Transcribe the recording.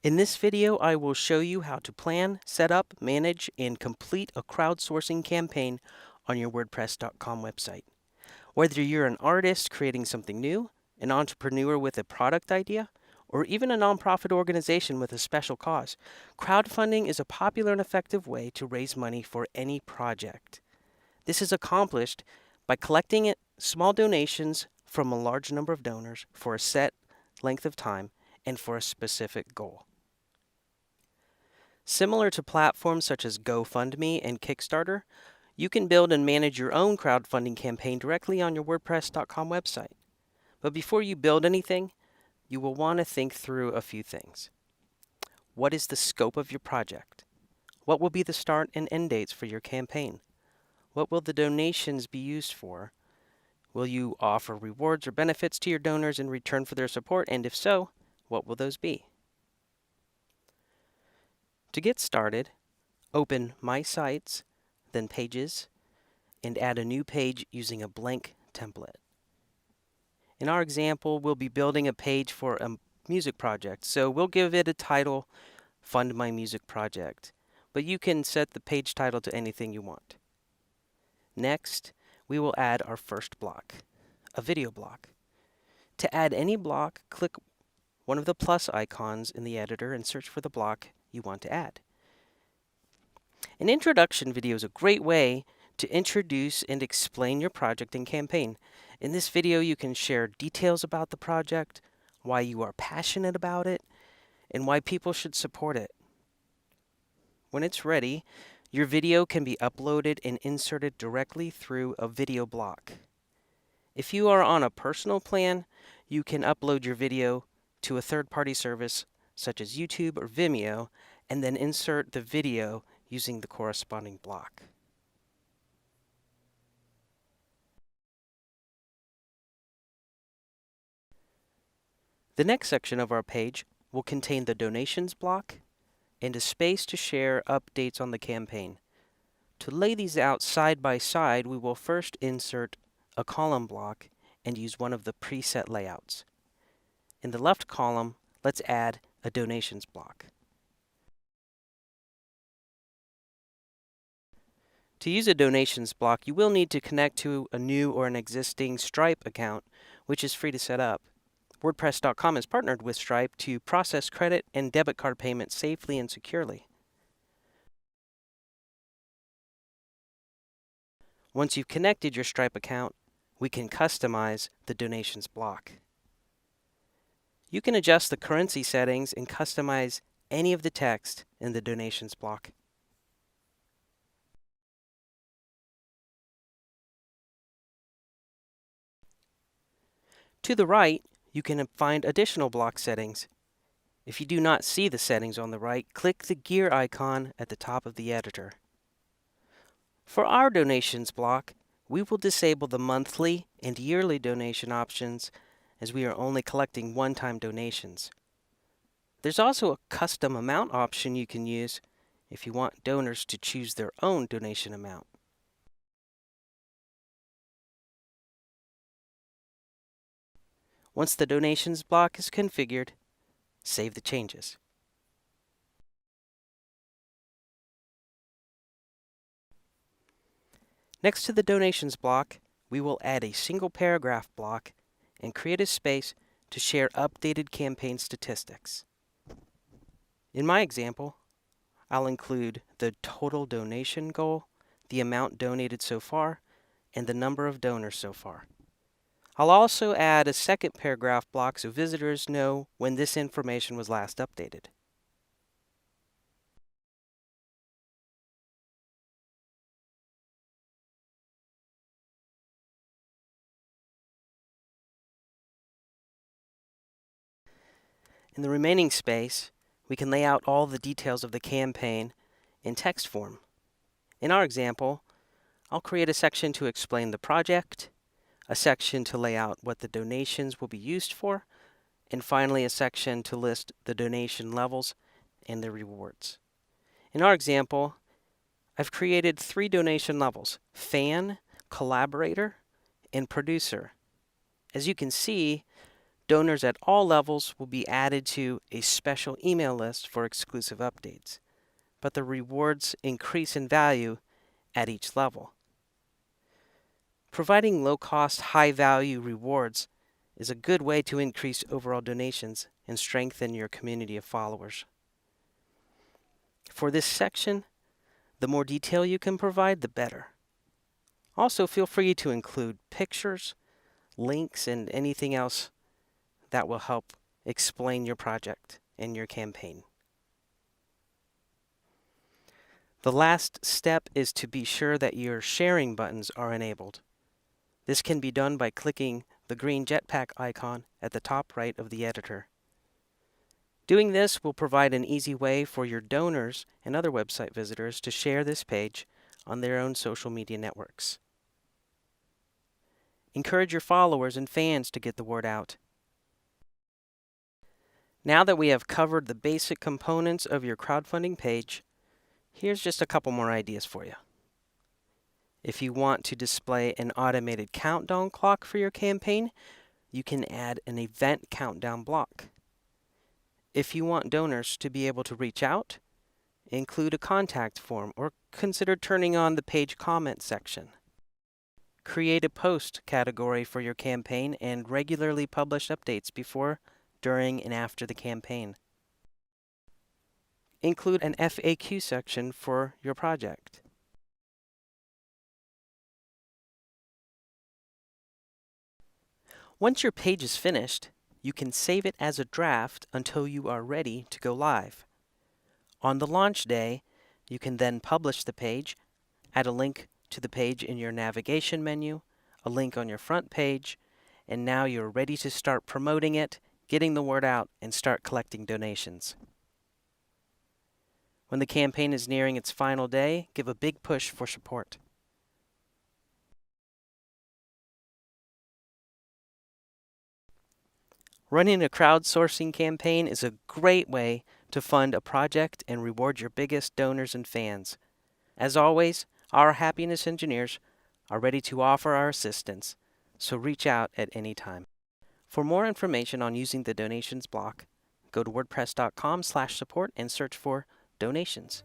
In this video, I will show you how to plan, set up, manage, and complete a crowdsourcing campaign on your WordPress.com website. Whether you're an artist creating something new, an entrepreneur with a product idea, or even a nonprofit organization with a special cause, crowdfunding is a popular and effective way to raise money for any project. This is accomplished by collecting small donations from a large number of donors for a set length of time and for a specific goal. Similar to platforms such as GoFundMe and Kickstarter, you can build and manage your own crowdfunding campaign directly on your WordPress.com website. But before you build anything, you will want to think through a few things. What is the scope of your project? What will be the start and end dates for your campaign? What will the donations be used for? Will you offer rewards or benefits to your donors in return for their support? And if so, what will those be? To get started, open My Sites, then Pages, and add a new page using a blank template. In our example, we'll be building a page for a music project, so we'll give it a title, Fund My Music Project, but you can set the page title to anything you want. Next, we will add our first block, a video block. To add any block, click one of the plus icons in the editor and search for the block you want to add. An introduction video is a great way to introduce and explain your project and campaign. In this video, you can share details about the project, why you are passionate about it, and why people should support it. When it's ready, your video can be uploaded and inserted directly through a video block. If you are on a personal plan, you can upload your video to a third-party service such as YouTube or Vimeo, and then insert the video using the corresponding block. The next section of our page will contain the donations block and a space to share updates on the campaign. To lay these out side by side, we will first insert a column block and use one of the preset layouts. In the left column, let's add a donations block. To use a donations block, you will need to connect to a new or an existing Stripe account, which is free to set up. WordPress.com has partnered with Stripe to process credit and debit card payments safely and securely. Once you've connected your Stripe account, we can customize the donations block. You can adjust the currency settings and customize any of the text in the donations block. To the right, you can find additional block settings. If you do not see the settings on the right, click the gear icon at the top of the editor. For our donations block, we will disable the monthly and yearly donation options as we are only collecting one-time donations. There's also a custom amount option you can use if you want donors to choose their own donation amount. Once the donations block is configured, save the changes. Next to the donations block, we will add a single paragraph block and create a space to share updated campaign statistics. In my example, I'll include the total donation goal, the amount donated so far, and the number of donors so far. I'll also add a second paragraph block so visitors know when this information was last updated. In the remaining space, we can lay out all the details of the campaign in text form. In our example, I'll create a section to explain the project, a section to lay out what the donations will be used for, and finally a section to list the donation levels and the rewards. In our example, I've created 3 donation levels: fan, collaborator, and producer. As you can see, Donors at all levels will be added to a special email list for exclusive updates, but the rewards increase in value at each level. Providing low-cost, high-value rewards is a good way to increase overall donations and strengthen your community of followers. For this section, the more detail you can provide, the better. Also, feel free to include pictures, links, and anything else that will help explain your project and your campaign. The last step is to be sure that your sharing buttons are enabled. This can be done by clicking the green jetpack icon at the top right of the editor. Doing this will provide an easy way for your donors and other website visitors to share this page on their own social media networks. Encourage your followers and fans to get the word out. Now that we have covered the basic components of your crowdfunding page, here's just a couple more ideas for you. If you want to display an automated countdown clock for your campaign, you can add an event countdown block. If you want donors to be able to reach out, include a contact form or consider turning on the page comment section. Create a post category for your campaign and regularly publish updates before, during, and after the campaign. Include an FAQ section for your project. Once your page is finished, you can save it as a draft until you are ready to go live. On the launch day, you can then publish the page, add a link to the page in your navigation menu, a link on your front page, and now you're ready to start promoting it, getting the word out, and start collecting donations. When the campaign is nearing its final day, give a big push for support. Running a crowdsourcing campaign is a great way to fund a project and reward your biggest donors and fans. As always, our happiness engineers are ready to offer our assistance, so reach out at any time. For more information on using the donations block, go to wordpress.com/support and search for donations.